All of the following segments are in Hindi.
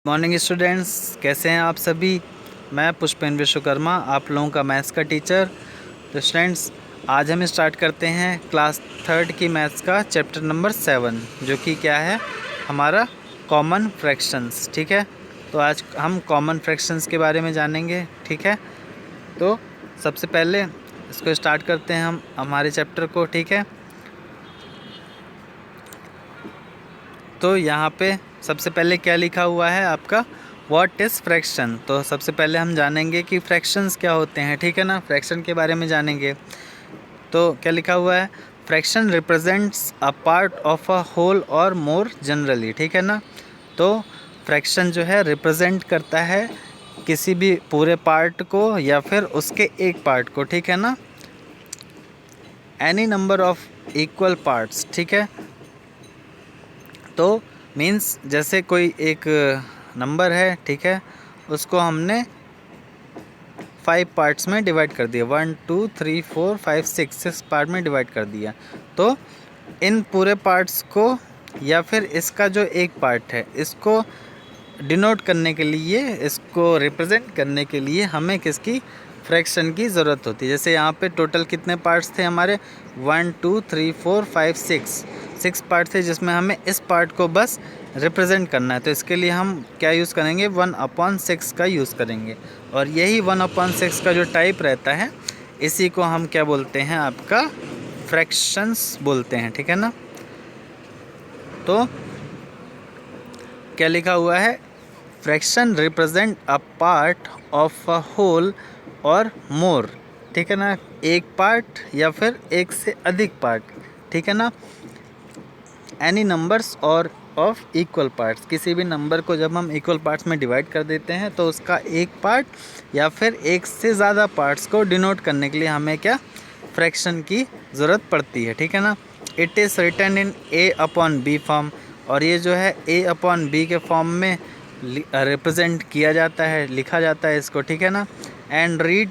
मॉर्निंग स्टूडेंट्स, कैसे हैं आप सभी। मैं पुष्पेंद्र विश्वकर्मा, आप लोगों का मैथ्स का टीचर। तो स्टूडेंट्स, आज हम स्टार्ट करते हैं क्लास 3 की मैथ्स का चैप्टर नंबर 7, जो कि क्या है हमारा कॉमन फ्रैक्शंस। ठीक है, तो आज हम कॉमन फ्रैक्शंस के बारे में जानेंगे। ठीक है, तो सबसे पहले इसको स्टार्ट करते हैं हम हमारे चैप्टर को। ठीक है, तो यहाँ पे सबसे पहले क्या लिखा हुआ है आपका, व्हाट इज़ फ्रैक्शन। तो सबसे पहले हम जानेंगे कि फ्रैक्शंस क्या होते हैं। ठीक है ना, फ्रैक्शन के बारे में जानेंगे। तो क्या लिखा हुआ है, fraction represents a part of a whole और मोर जनरली। ठीक है ना, तो फ्रैक्शन जो है रिप्रेजेंट करता है किसी भी पूरे पार्ट को या फिर उसके एक पार्ट को। ठीक है ना, any number of equal parts. ठीक है, तो मीन्स जैसे कोई एक नंबर है, ठीक है, उसको हमने 5 पार्ट्स में डिवाइड कर दिया, 1 2 3 4 5 6 पार्ट में डिवाइड कर दिया। तो इन पूरे पार्ट्स को या फिर इसका जो एक पार्ट है, इसको डिनोट करने के लिए, इसको रिप्रेजेंट करने के लिए हमें किसकी, फ्रैक्शन की ज़रूरत होती है। जैसे यहाँ पे टोटल कितने पार्ट्स थे हमारे, 1 2 3 4 5 6 पार्ट थे, जिसमें हमें इस पार्ट को बस रिप्रेजेंट करना है। तो इसके लिए हम क्या यूज़ करेंगे, 1/6 का यूज़ करेंगे। और यही 1/6 का जो टाइप रहता है, इसी को हम क्या बोलते हैं, आपका फ्रैक्शंस बोलते हैं। ठीक है ना, तो क्या लिखा हुआ है, fraction represent a part of a whole और मोर। ठीक है ना, एक पार्ट या फिर एक से अधिक पार्ट। ठीक है ना, एनी नंबर्स और ऑफ इक्वल पार्ट्स, किसी भी नंबर को जब हम इक्वल पार्ट्स में डिवाइड कर देते हैं तो उसका एक पार्ट या फिर एक से ज़्यादा पार्ट्स को डिनोट करने के लिए हमें क्या, फ्रैक्शन की ज़रूरत पड़ती है। ठीक है ना, it is written in A/B form, और ये जो है A/B के फॉर्म में रिप्रेजेंट किया जाता है, लिखा जाता है इसको। ठीक है ना, एंड रीड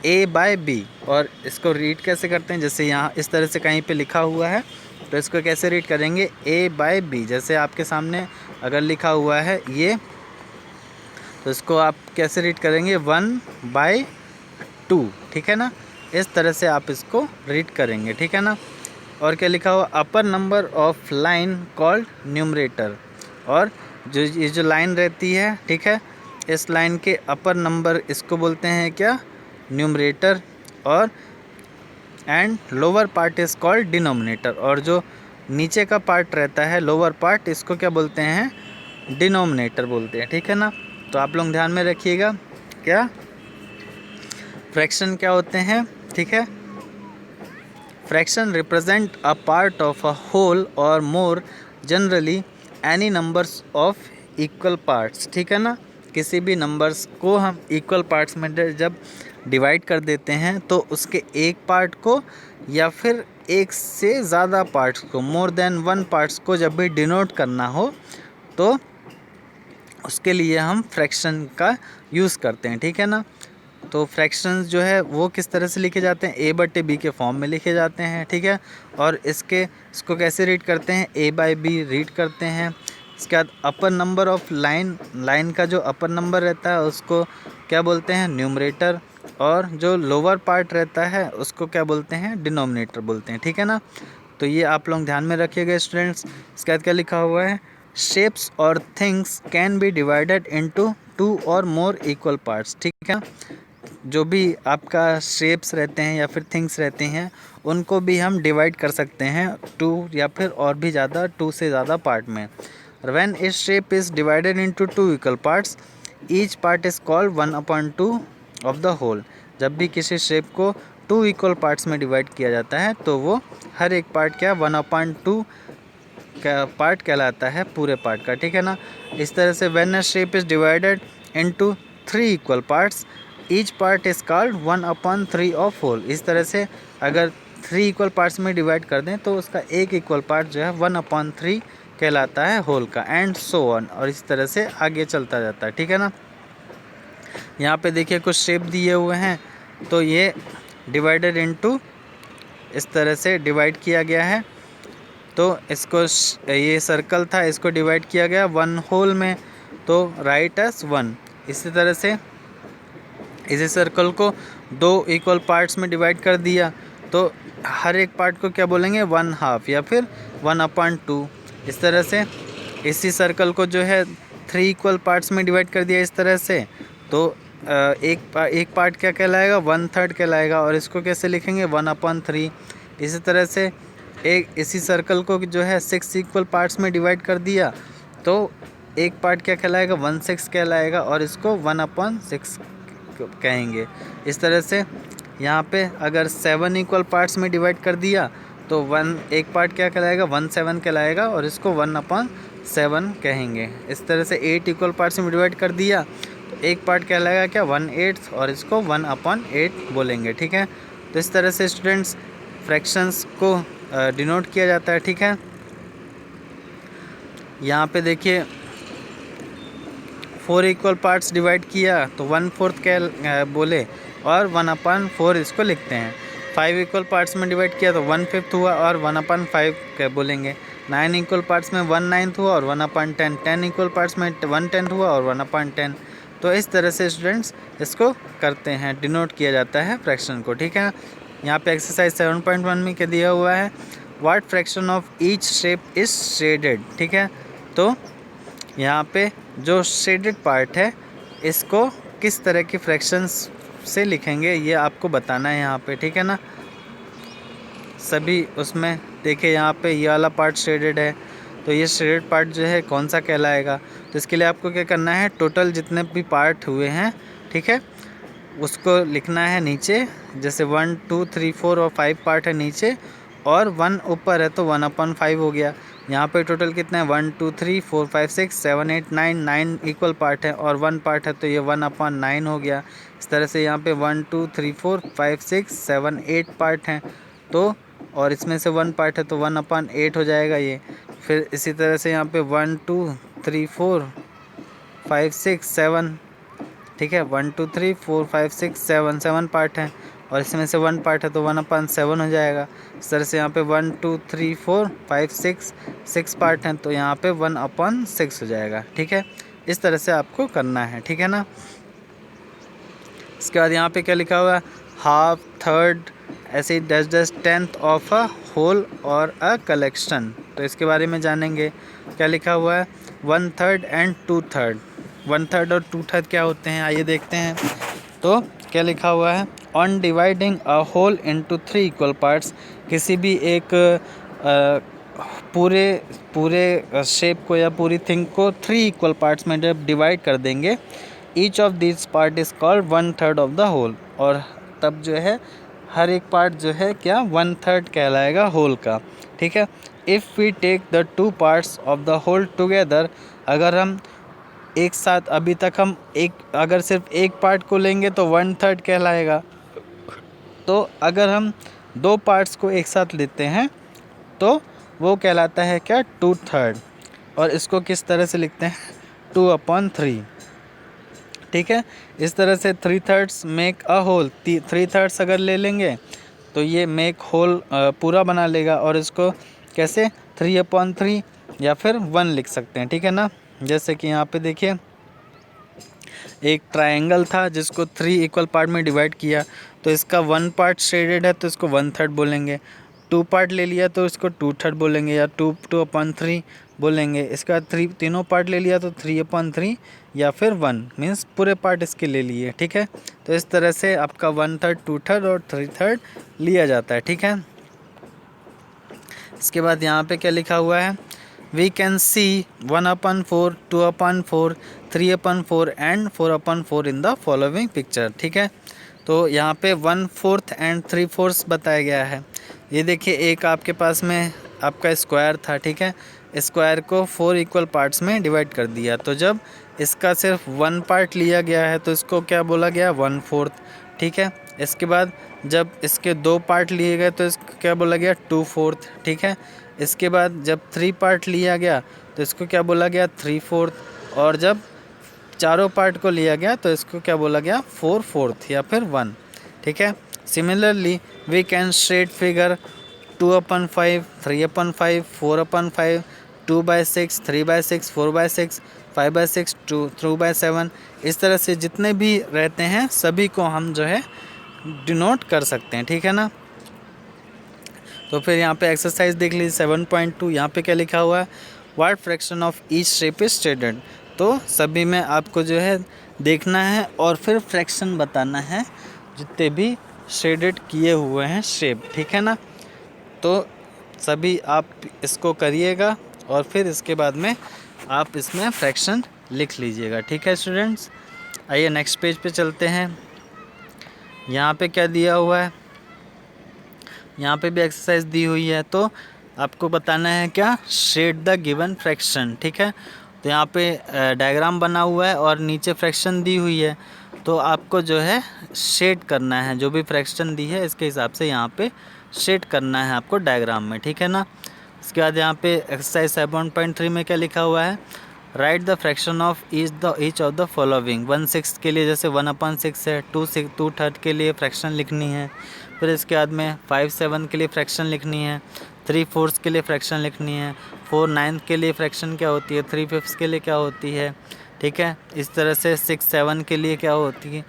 A/B, और इसको रीड कैसे करते हैं, जैसे यहाँ इस तरह से कहीं पे लिखा हुआ है, तो इसको कैसे रीड करेंगे, A/B। जैसे आपके सामने अगर लिखा हुआ है ये, तो इसको आप कैसे रीड करेंगे, 1/2। ठीक है ना, इस तरह से आप इसको रीड करेंगे। ठीक है ना, और क्या लिखा हुआ, upper number of line called numerator, और ये जो लाइन रहती है, ठीक है, इस लाइन के अपर नंबर इसको बोलते हैं क्या, न्यूमरेटर, और and lower part is called denominator, और जो नीचे का पार्ट रहता है, लोअर पार्ट, इसको क्या बोलते हैं, डिनोमिनेटर बोलते हैं। ठीक है ना, तो आप लोग ध्यान में रखिएगा क्या, फ्रैक्शन क्या होते हैं। ठीक है, fraction represent a part of a whole और more generally any numbers of equal parts. ठीक है ना, किसी भी नंबर्स को हम इक्वल पार्ट्स में जब डिवाइड कर देते हैं तो उसके एक पार्ट को या फिर एक से ज़्यादा पार्ट्स को, मोर देन 1 पार्ट्स को जब भी डिनोट करना हो तो उसके लिए हम फ्रैक्शन का यूज़ करते हैं। ठीक है ना, तो फ्रैक्शंस जो है वो किस तरह से लिखे जाते हैं, A/B के फॉर्म में लिखे जाते हैं। ठीक है, और इसको कैसे रीड करते हैं, A/B रीड करते हैं। इसके बाद अपर नंबर ऑफ लाइन का जो अपर नंबर रहता है उसको क्या बोलते हैं, न्यूमरेटर, और जो लोअर पार्ट रहता है उसको क्या बोलते हैं, डिनोमिनेटर बोलते हैं। ठीक है ना, तो ये आप लोग ध्यान में रखिएगा स्टूडेंट्स। इसके बाद क्या लिखा हुआ है, शेप्स और things can be divided into 2 और मोर इक्वल पार्ट्स। ठीक है, जो भी आपका शेप्स रहते हैं या फिर थिंग्स रहते हैं, उनको भी हम डिवाइड कर सकते हैं 2 या फिर और भी ज़्यादा, 2 से ज़्यादा पार्ट में। When this shape is divided into 2 equal parts, each part is called 1/2 of the whole. जब भी किसी शेप को 2 इक्वल पार्ट्स में डिवाइड किया जाता है तो वो हर एक पार्ट क्या, 1/2 का पार्ट कहलाता है पूरे पार्ट का। ठीक है ना, इस तरह से when a shape is divided into 3 equal parts, each part is called 1/3 of whole. इस तरह से अगर 3 इक्वल पार्ट्स में डिवाइड कर दें तो उसका एक इक्वल पार्ट जो है 1/3 कहलाता है होल का, एंड सो ऑन, और इस तरह से आगे चलता जाता है। ठीक है ना, यहाँ पे देखिए कुछ शेप दिए हुए हैं, तो ये डिवाइडेड इनटू, इस तरह से डिवाइड किया गया है। तो इसको, ये सर्कल था, इसको डिवाइड किया गया 1 होल में, तो राइट एज 1। इसी तरह से इसी सर्कल को 2 इक्वल पार्ट्स में डिवाइड कर दिया, तो हर एक पार्ट को क्या बोलेंगे, 1/2 या फिर 1/2। इस तरह से इसी सर्कल को जो है 3 इक्वल पार्ट्स में डिवाइड कर दिया इस तरह से, तो एक पार्ट क्या कहलाएगा, 1/3 कहलाएगा। और इसको कैसे लिखेंगे, 1/3। इसी तरह से इसी सर्कल को जो है 6 इक्वल पार्ट्स में डिवाइड कर दिया, तो एक पार्ट क्या कहलाएगा, 1/6 कहलाएगा, और इसको 1/6 कहेंगे। इस तरह से यहाँ पे अगर 7 इक्वल पार्ट्स में डिवाइड कर दिया, तो एक पार्ट क्या कहलाएगा, 1/7 कहलाएगा, और इसको 1/7 कहेंगे। इस तरह से 8 इक्वल पार्ट्स में डिवाइड कर दिया, तो एक पार्ट कहलाएगा क्या, 1/8, और इसको 1/8 बोलेंगे। ठीक है, तो इस तरह से स्टूडेंट्स फ्रैक्शंस को डिनोट किया जाता है। ठीक है, यहाँ पे देखिए 4 इक्वल पार्ट्स डिवाइड किया तो 1/4 क्या बोले, और 1/4 इसको लिखते हैं। 5 इक्वल पार्ट्स में डिवाइड किया तो 1/5 हुआ, और 1/5 क्या बोलेंगे। 9 इक्वल पार्ट्स में 1/9 हुआ, और 1/10। 10 इक्वल पार्ट्स में 1/10 हुआ, और 1/10। तो इस तरह से स्टूडेंट्स इसको करते हैं, डिनोट किया जाता है फ्रैक्शन को। ठीक है, यहाँ पे एक्सरसाइज 7.1 में क्या दिया हुआ है, what fraction of each shape is shaded. ठीक है, तो यहाँ पे जो शेडेड पार्ट है इसको किस तरह की फ्रैक्शंस से लिखेंगे ये आपको बताना है यहाँ पे। ठीक है ना, सभी उसमें देखिए यहाँ पे ये वाला पार्ट शेडेड है, तो ये शेडेड पार्ट जो है कौन सा कहलाएगा। तो इसके लिए आपको क्या करना है, टोटल जितने भी पार्ट हुए हैं, ठीक है, उसको लिखना है नीचे। जैसे 1 2 3 4 और 5 पार्ट है नीचे, और 1 ऊपर है, तो 1/5 हो गया। यहाँ पे टोटल कितना है, 1 2 3 4 5 6 7 8 9 इक्वल पार्ट है, और 1 पार्ट है, तो ये 1/9 हो गया। इस तरह से यहाँ पे 1 2 3 4 5 6 7 8 पार्ट हैं, तो और इसमें से 1 पार्ट है, तो 1/8 हो जाएगा ये। फिर इसी तरह से यहाँ पे 1 2 3 4 5 6 7, ठीक है, 1 2 3 4 5 6 7 पार्ट हैं, और इसमें से 1 पार्ट है, तो 1/7 हो जाएगा। इस तरह से यहाँ पे 1 2 3 4 5 6 पार्ट हैं, तो यहाँ पे 1/6 हो जाएगा। ठीक है, इस तरह से आपको करना है। ठीक है ना, इसके बाद यहाँ पे क्या लिखा हुआ है, हाफ, थर्ड, ऐसे dash dash 10th of a whole or a collection. तो इसके बारे में जानेंगे, क्या लिखा हुआ है, 1/3 एंड 2/3। 1/3 और 2/3 क्या होते हैं, आइए देखते हैं। तो क्या लिखा हुआ है, on dividing a whole into 3 equal parts. किसी भी एक पूरे शेप को या पूरी थिंग को 3 इक्वल पार्ट्स में जब डिवाइड कर देंगे, each of this part is called 1/3 of the whole. और तब जो है हर एक पार्ट जो है क्या, 1/3 कहलाएगा होल का। ठीक है, if we take the 2 parts of the whole together, अगर हम एक साथ, अभी तक हम अगर सिर्फ एक पार्ट को लेंगे तो 1/3 कहलाएगा। तो अगर हम 2 पार्ट्स को एक साथ लेते हैं तो वो कहलाता है क्या, 2/3। और इसको किस तरह से लिखते हैं, 2/3। ठीक है, इस तरह से 3/3 मेक अ होल। 3/3 अगर ले लेंगे तो ये मेक होल पूरा बना लेगा। और इसको कैसे, 3/3 या फिर 1 लिख सकते हैं। ठीक है ना, जैसे कि यहाँ पे देखिए एक ट्रायंगल था जिसको 3 इक्वल पार्ट में डिवाइड किया, तो इसका 1 पार्ट शेडेड है, तो इसको 1/3 बोलेंगे। 2 पार्ट ले लिया तो इसको 2/3 बोलेंगे, या 2/3 बोलेंगे। इसका तीनों पार्ट ले लिया तो 3/3 या फिर 1, मीन्स पूरे पार्ट इसके ले लिए। ठीक है, तो इस तरह से आपका 1/3, 2/3 और 3/3 लिया जाता है। ठीक है, इसके बाद यहाँ पे क्या लिखा हुआ है, we can see 1/4, 2/4, 3/4 and 4/4 in the following picture. ठीक है, तो यहाँ पे 1/4 एंड 3/4 बताया गया है। ये देखिए एक आपके पास में आपका स्क्वायर था। ठीक है, स्क्वायर को 4 इक्वल पार्ट्स में डिवाइड कर दिया, तो जब इसका सिर्फ 1 पार्ट लिया गया है तो इसको क्या बोला गया, 1/4। ठीक है, इसके बाद जब इसके 2 पार्ट लिए गए तो इसको क्या बोला गया, 2/4। ठीक है, इसके बाद जब 3 पार्ट लिया गया तो इसको क्या बोला गया, 3/4। और जब चारों पार्ट को लिया गया तो इसको क्या बोला गया, 4/4 या फिर 1। ठीक है, similarly we can shade figure 2/5, 3/5, 4/5, 2/6, 3/6, 4/6, 5/6 2/7, इस तरह से जितने भी रहते हैं सभी को हम जो है डिनोट कर सकते हैं, ठीक है ना। तो फिर यहाँ पे एक्सरसाइज देख लीजिए 7.2, यहाँ पे क्या लिखा हुआ है, what fraction of each shape is shaded. तो सभी में आपको जो है देखना है और फिर फ्रैक्शन बताना है जितने भी शेडेड किए हुए हैं शेप, ठीक है ना। तो सभी आप इसको करिएगा और फिर इसके बाद में आप इसमें फ्रैक्शन लिख लीजिएगा, ठीक है स्टूडेंट्स। आइए नेक्स्ट पेज पे चलते हैं। यहाँ पे क्या दिया हुआ है, यहाँ पे भी एक्सरसाइज दी हुई है। तो आपको बताना है क्या, शेड द गिवन फ्रैक्शन, ठीक है। तो यहाँ पे डायग्राम बना हुआ है और नीचे फ्रैक्शन दी हुई है। तो आपको जो है शेड करना है, जो भी फ्रैक्शन दी है इसके हिसाब से यहाँ पे शेड करना है आपको डायग्राम में, ठीक है ना। इसके बाद यहाँ पे एक्सरसाइज 7.3 में क्या लिखा हुआ है, right the fraction of each of the following. 1/6 के लिए जैसे 1/6 है, 2/3 के लिए फ्रैक्शन लिखनी है। फिर इसके बाद में 5/7 के लिए फ्रैक्शन लिखनी है, 3/4 के लिए फ्रैक्शन लिखनी है, 4/9 के लिए फ्रैक्शन क्या होती है, 3/5 के लिए क्या होती है, ठीक है। इस तरह से 6/7 के लिए क्या होती है,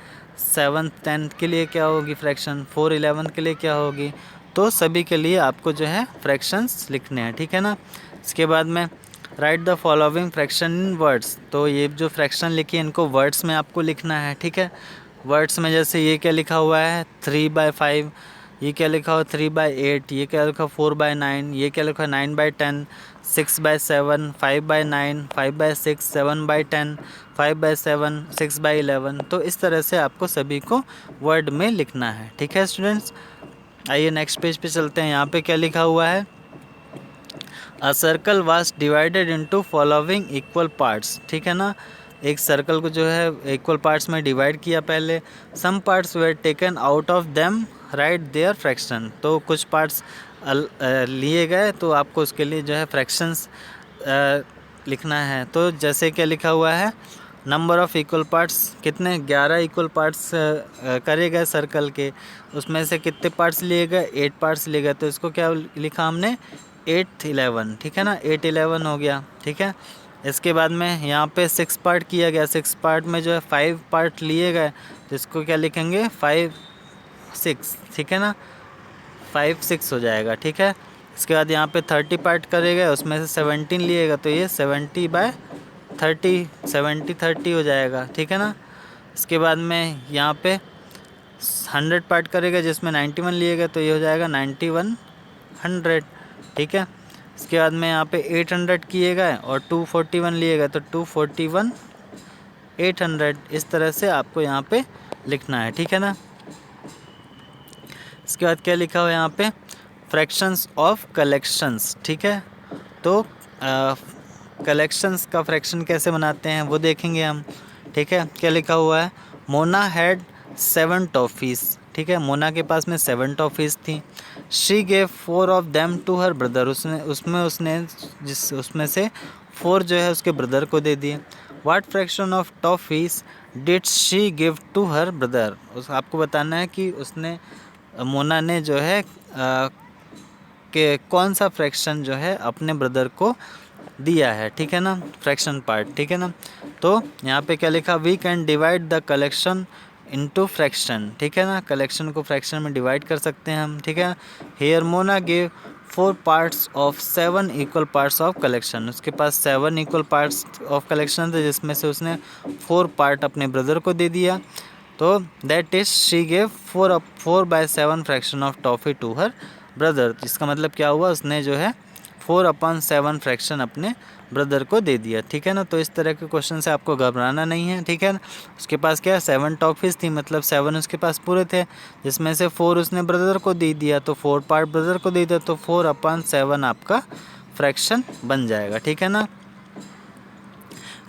7/10 के लिए क्या होगी फ्रैक्शन, 4/11 के लिए क्या होगी। तो सभी के लिए आपको जो है फ्रैक्शंस लिखने हैं, ठीक है ना। इसके बाद में right the following fraction in words. तो ये जो फ्रैक्शन लिखी है इनको वर्ड्स में आपको लिखना है, ठीक है। वर्ड्स में जैसे ये क्या लिखा हुआ है 3/5, ये क्या लिखा हुआ 3/8, ये क्या लिखा 4/9, ये क्या लिखा 9/10, 6/7, 5/9, 5/6, 7/10, 5/7, 6/11। तो इस तरह से आपको सभी को वर्ड में लिखना है, ठीक है स्टूडेंट्स। आइए नेक्स्ट पेज पे चलते हैं। यहाँ पे क्या लिखा हुआ है, a circle was divided into following equal parts, ठीक है ना। एक सर्कल को जो है इक्वल पार्ट्स में डिवाइड किया पहले। Some parts were taken out of them, right there fraction. तो कुछ पार्ट्स लिए गए तो आपको उसके लिए जो है फ्रैक्शंस लिखना है। तो जैसे क्या लिखा हुआ है, नंबर ऑफ़ इक्वल पार्ट्स कितने, 11 इक्वल पार्ट्स करे गए सर्कल के, उसमें से कितने पार्ट्स लिए गए, 8 पार्ट्स लिए गए। तो इसको क्या लिखा हमने 8/11, ठीक है ना, 8/11 हो गया, ठीक है। इसके बाद में यहाँ पे 6 पार्ट किया गया, 6 पार्ट में जो है 5 पार्ट लिए गए, तो इसको क्या लिखेंगे 5/6, ठीक है ना, 5/6 हो जाएगा, ठीक है। इसके बाद यहाँ पे 30 पार्ट करे गए, उसमें से 17 लिएगा, तो ये 70/30, 70/30 हो जाएगा, ठीक है ना। इसके बाद में यहाँ पे 100 पार्ट करेगा जिसमें 91 लिए गए, तो ये हो जाएगा 91/100, ठीक है। इसके बाद में यहाँ पे 800 किए गए और 241 लिए गए, तो 241/800। इस तरह से आपको यहाँ पे लिखना है, ठीक है ना। इसके बाद क्या लिखा हुआ है यहाँ पे, फ्रैक्शंस ऑफ कलेक्शंस, ठीक है। तो कलेक्शंस का फ्रैक्शन कैसे बनाते हैं वो देखेंगे हम, ठीक है। क्या लिखा हुआ है, मोना हैड 7 टॉफ़ीज़, ठीक है। मोना के पास में 7 टॉफ़ीज़ थी। She gave 4 of them to her brother, उसमें से 4 जो है उसके ब्रदर को दे दिए। What fraction of toffees did she give to her brother. आपको बताना है कि उसने मोना ने जो है कि कौन सा फ्रैक्शन जो है अपने ब्रदर को दिया है, ठीक है ना, फ्रैक्शन पार्ट, ठीक है ना। तो यहाँ पे क्या लिखा, we can divide the collection into fraction, ठीक है ना, कलेक्शन को फ्रैक्शन में डिवाइड कर सकते हैं हम, ठीक है। Here Mona give 4 parts of 7 equal parts of collection. उसके पास 7 इक्वल पार्ट्स ऑफ कलेक्शन थे जिसमें से उसने 4 पार्ट अपने ब्रदर को दे दिया। तो that is she gave 4/7 fraction of toffee to her brother. इसका मतलब क्या हुआ, उसने जो है 4/7 फ्रैक्शन अपने ब्रदर को दे दिया, ठीक है ना। तो इस तरह के क्वेश्चन से आपको घबराना नहीं है, ठीक है ना। उसके पास क्या 7 टॉफ़ीज़ थी, मतलब 7 उसके पास पूरे थे, जिसमें से 4 उसने ब्रदर को दे दिया, तो 4 पार्ट ब्रदर को दे दिया, तो 4/7 आपका फ्रैक्शन बन जाएगा, ठीक है ना।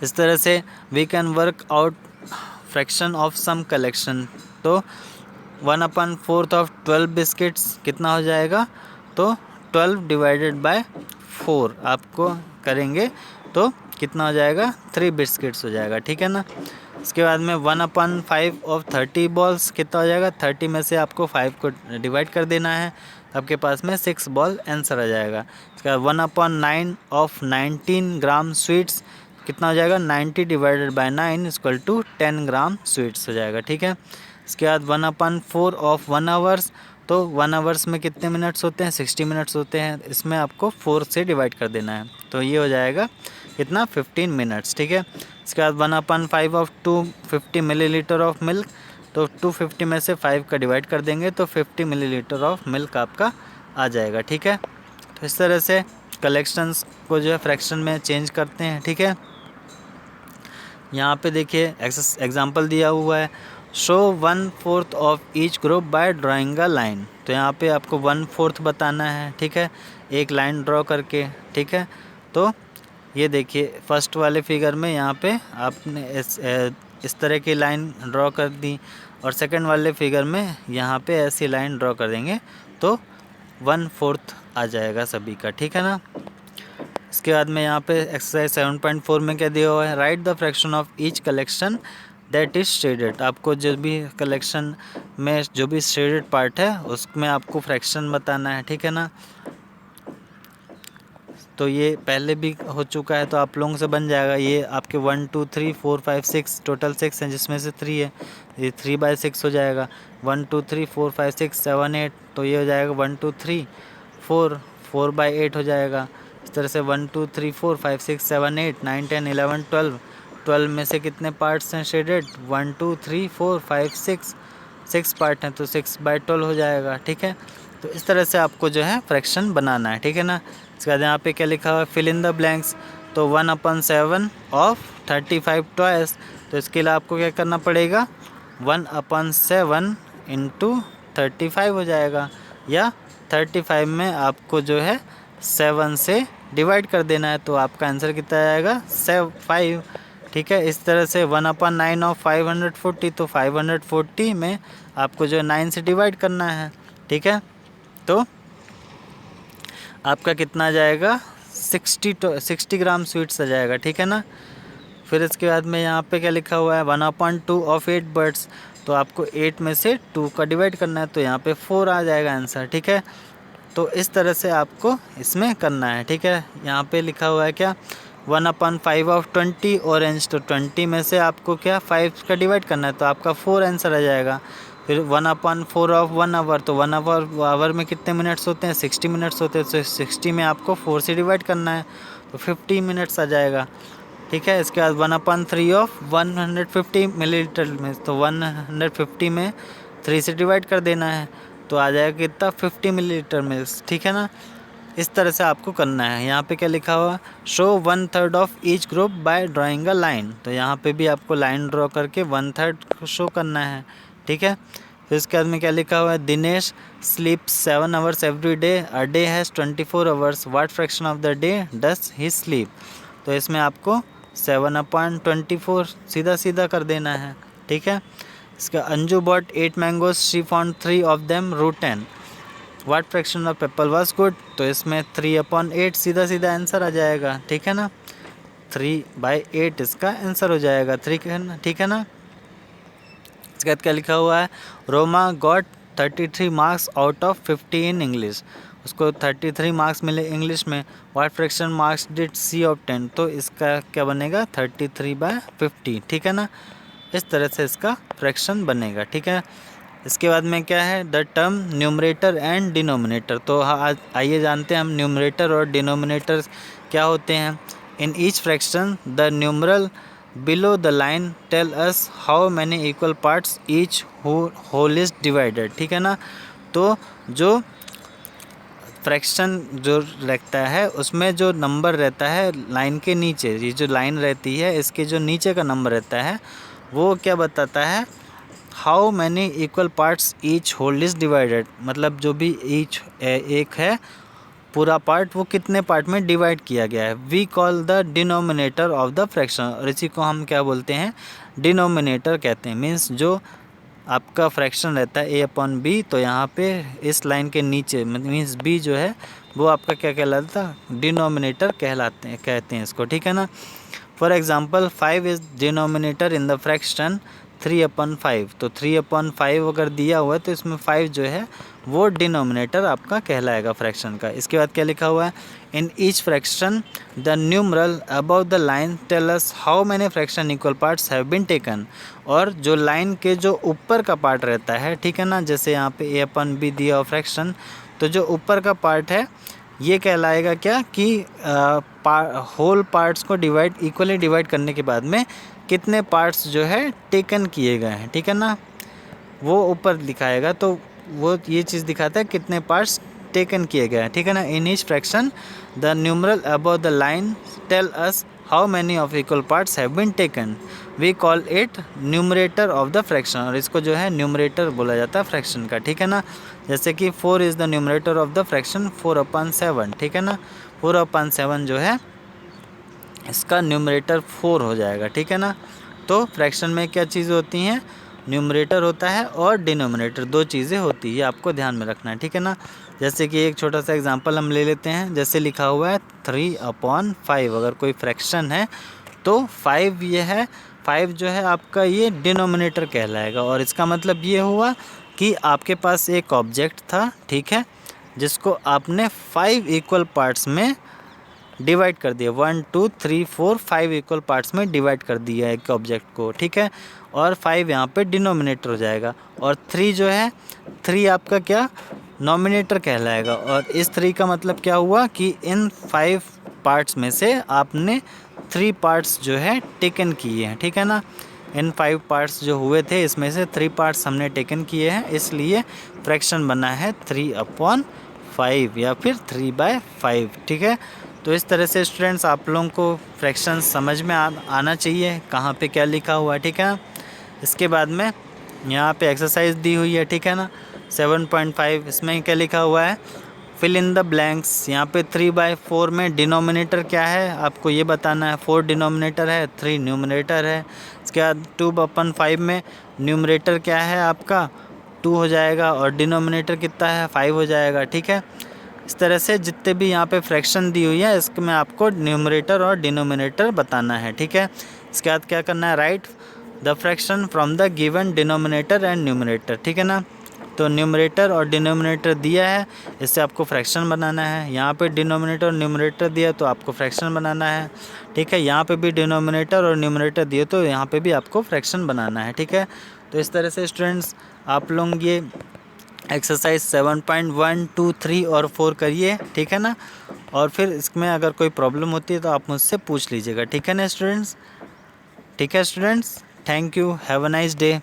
इस तरह से we can work out fraction of some collection. तो 1/4 ऑफ 12 बिस्किट्स कितना हो जाएगा, तो 12 डिवाइडेड बाय 4 आपको करेंगे तो कितना हो जाएगा, 3 बिस्किट्स हो जाएगा, ठीक है ना। इसके बाद में 1/5 ऑफ 30 बॉल्स कितना हो जाएगा, 30 में से आपको 5 को डिवाइड कर देना है, आपके पास में 6 बॉल आंसर आ जाएगा। इसके बाद 1/9 ऑफ 19 ग्राम स्वीट्स कितना हो जाएगा 90 divided by 9 equal to 10 gram sweets हो जाएगा। ठीक है, इसके बाद 1/4 ऑफ 1 आवर्स, तो 1 आवर्स में कितने मिनट्स होते हैं 60 मिनट्स होते हैं, इसमें आपको 4 से डिवाइड कर देना है, तो ये हो जाएगा कितना 15 मिनट्स। ठीक है, इसके बाद 1/5 ऑफ 250 मिलीलीटर ऑफ मिल्क, तो 250 में से 5 का डिवाइड कर देंगे तो 50 मिलीलीटर ऑफ मिल्क आपका आ जाएगा। ठीक है, तो इस तरह से कलेक्शंस को जो है फ्रैक्शन में चेंज करते हैं। ठीक है, यहाँ पे देखिए एग्जांपल दिया हुआ है, show 1/4 of each group by drawing a line, तो यहाँ पे आपको 1/4 बताना है। ठीक है, एक लाइन ड्रॉ करके। ठीक है, तो ये देखिए फर्स्ट वाले फिगर में यहाँ पे आपने इस तरह की लाइन ड्रॉ कर दी, और सेकंड वाले फिगर में यहाँ पे ऐसी लाइन ड्रॉ कर देंगे तो 1/4 आ जाएगा सभी का। ठीक है ना। इसके बाद में यहाँ पे एक्सरसाइज 7.4 में क्या दिया हुआ है, right the fraction of each collection that is shaded, आपको जो भी कलेक्शन में जो भी शेडेड पार्ट है उसमें आपको फ्रैक्शन बताना है। ठीक है ना, तो ये पहले भी हो चुका है तो आप लोगों से बन जाएगा। ये आपके 1 2 3 4 5 6 टोटल 6 हैं, जिसमें से 3 है, ये 3/6 हो जाएगा। 1 2 3 4 5 6 7 8, तो ये हो जाएगा 1 2 3 4 4/8 हो जाएगा। इस तरह से 1 2 3 4 5 6 7 8 9 10 11 12, 12 में से कितने पार्ट्स हैं शेडेड, 1 2 3 4 5 6 पार्ट हैं, तो 6/12 हो जाएगा। ठीक है, तो इस तरह से आपको जो है फ्रैक्शन बनाना है। ठीक है ना। इसके बाद यहाँ पे क्या लिखा हुआ है, फिल इन द ब्लैंक्स, तो 1/7 ऑफ 35 टॉयस, तो इसके लिए आपको क्या करना पड़ेगा 1/7 इंटू 35 हो जाएगा, या 35 में आपको जो है 7 से डिवाइड कर देना है, तो आपका आंसर कितना आएगा 5। ठीक है, इस तरह से 1/9 ऑफ 540, तो 540 में आपको जो है 9 से डिवाइड करना है। ठीक है, तो आपका कितना आ जाएगा 60 ग्राम स्वीट्स आ जाएगा। ठीक है ना। फिर इसके बाद में यहाँ पे क्या लिखा हुआ है 1/2 ऑफ 8 बर्ड्स, तो आपको 8 में से 2 का डिवाइड करना है, तो यहाँ पे 4 आ जाएगा आंसर। ठीक है, तो इस तरह से आपको इसमें करना है। ठीक है, यहाँ पे लिखा हुआ है क्या 1/5 ऑफ 20 ऑरेंज, तो 20 में से आपको क्या 5 का डिवाइड करना है, तो आपका 4 आंसर आ जाएगा। फिर 1/4 ऑफ 1 आवर, तो 1 आवर में कितने मिनट्स होते हैं 60 मिनट्स होते हैं, तो 60 में आपको 4 से डिवाइड करना है, तो 50 मिनट्स आ जाएगा। ठीक है, इसके बाद 1/3 ऑफ 150 मिलीलीटर में, तो 150 में 3 से डिवाइड कर देना है, तो आ जाएगा कितना 50 मिलीलीटर मिल्क। ठीक है ना, इस तरह से आपको करना है। यहाँ पे क्या लिखा हुआ, show 1/3 of each group by drawing a line, तो यहाँ पे भी आपको लाइन ड्रॉ करके 1/3 शो करना है। ठीक है, फिर इसके बाद में क्या लिखा हुआ है, Dinesh sleep 7 hours every day, a day has 24 hours, what fraction of the day does he sleep, तो इसमें आपको 7/24 सीधा सीधा कर देना है। ठीक है, इसका Anju bought 8 mangoes, she found 3 of them rotten, what fraction of apple was good, तो इसमें 3/8 सीधा सीधा आंसर आ जाएगा। ठीक है ना, 3/8 इसका आंसर हो जाएगा। ठीक है ना। ठीक है ना, इसके बाद क्या लिखा हुआ है, Roma got 33 marks out of 50 in English, उसको 33 मार्क्स मिले इंग्लिश में, what fraction marks did she obtain, तो इसका क्या बनेगा 33/50। ठीक है ना, इस तरह से इसका फ्रैक्शन बनेगा। ठीक है, इसके बाद में क्या है, the term numerator and denominator, तो आइए जानते हैं हम न्यूमरेटर और डिनोमिनेटर क्या होते हैं। In each fraction the numeral below the line tell us how many equal parts each whole is divided. ठीक है ना, तो जो फ्रैक्शन जो रहता है उसमें जो नंबर रहता है लाइन के नीचे, ये जो लाइन रहती है इसके जो नीचे का नंबर रहता है वो क्या बताता है, how many equal parts each whole is divided, मतलब जो भी ईच एक है पूरा पार्ट वो कितने पार्ट में डिवाइड किया गया है। We call the denominator of the fraction, और इसी को हम क्या बोलते हैं डिनोमिनेटर कहते हैं। मीन्स जो आपका फ्रैक्शन रहता है a/b, तो यहाँ पे इस लाइन के नीचे मीन्स b जो है वो आपका क्या कहलाता है डिनोमिनेटर कहते हैं इसको। ठीक है ना, for example 5 is denominator in the fraction 3/5, तो 3/5 अगर दिया हुआ है तो इसमें 5 जो है वो डिनोमिनेटर आपका कहलाएगा फ्रैक्शन का। इसके बाद क्या लिखा हुआ है, in each fraction the numeral above the line tell us how many fraction equal parts have been taken. और जो लाइन के जो ऊपर का पार्ट रहता है, ठीक है ना, जैसे यहाँ पे A/B दिया हुआ फ्रैक्शन, तो जो ऊपर का पार्ट है ये कहलाएगा क्या कि होल पार्ट्स को इक्वली डिवाइड करने के बाद में कितने पार्ट्स जो है टेकन किए गए हैं, ठीक है ना, वो ऊपर दिखाएगा, तो वो ये चीज़ दिखाता है कितने पार्ट्स टेकन किए गए हैं, ठीक है ना। In each fraction the numeral above the line tell us how many of equal parts have been taken, we call it numerator of the fraction. और इसको जो है न्यूमरेटर बोला जाता है फ्रैक्शन का, ठीक है ना। जैसे कि 4 is the numerator of the fraction 4/7, ठीक है ना। 4/7 जो है इसका न्यूमरेटर 4 हो जाएगा, ठीक है ना। तो फ्रैक्शन में क्या चीज़ होती हैं, न्यूमरेटर होता है और डिनोमिनेटर, दो चीज़ें होती है, आपको ध्यान में रखना है, ठीक है ना। जैसे कि एक छोटा सा एग्जांपल हम ले लेते हैं, जैसे लिखा हुआ है 3/5, अगर कोई फ्रैक्शन है तो 5 ये है, 5 जो है आपका ये डिनोमिनेटर कहलाएगा। और इसका मतलब ये हुआ कि आपके पास एक ऑब्जेक्ट था, ठीक है, जिसको आपने 5 इक्वल पार्ट्स में डिवाइड कर दिया, 1 2 3 4 5 इक्वल पार्ट्स में डिवाइड कर दिया एक ऑब्जेक्ट को, ठीक है। और 5 यहाँ पे डिनोमिनेटर हो जाएगा, और 3 जो है 3 आपका क्या नॉमिनेटर कहलाएगा। और इस 3 का मतलब क्या हुआ कि इन 5 पार्ट्स में से आपने 3 पार्ट्स जो है टेकन किए हैं, ठीक है ना। इन 5 पार्ट्स जो हुए थे इसमें से 3 पार्ट्स हमने टेकन किए हैं, इसलिए फ्रैक्शन बना है 3/5 या फिर 3/5, ठीक है। तो इस तरह से स्टूडेंट्स आप लोगों को फ्रैक्शन समझ में आना चाहिए, कहाँ पे क्या लिखा हुआ है, ठीक है। इसके बाद में यहाँ पे एक्सरसाइज दी हुई है, ठीक है ना, 7.5, इसमें क्या लिखा हुआ है, फिल इन द ब्लैंक्स। यहाँ पे 3/4 में डिनोमिनेटर क्या है आपको ये बताना है, 4 डिनोमिनेटर है, 3 न्यूमरेटर है। इसके बाद 2/5 में न्यूमरेटर क्या है आपका 2 हो जाएगा, और डिनोमिनेटर कितना है 5 हो जाएगा, ठीक है। इस तरह से जितने भी यहाँ पे फ्रैक्शन दी हुई है इसमें आपको न्यूमरेटर और डिनोमिनेटर बताना है, ठीक है। इसके बाद क्या करना है, right the fraction from the given denominator and numerator, ठीक है ना। तो न्यूमरेटर और डिनोमिनेटर दिया है, इससे आपको फ्रैक्शन बनाना है। यहाँ पे डिनोमिनेटर और न्यूमरेटर दिया तो आपको फ्रैक्शन बनाना है, ठीक है। यहाँ पे भी डिनोमिनेटर और न्यूमरेटर दिए तो यहाँ पे भी आपको फ्रैक्शन बनाना है, ठीक है। तो इस तरह से स्टूडेंट्स आप लोग ये एक्सरसाइज 7.1 2 3 और 4 करिए, ठीक है ना। और फिर इसमें अगर कोई प्रॉब्लम होती है तो आप मुझसे पूछ लीजिएगा, ठीक है ना स्टूडेंट्स। ठीक है students, thank you, have a nice day.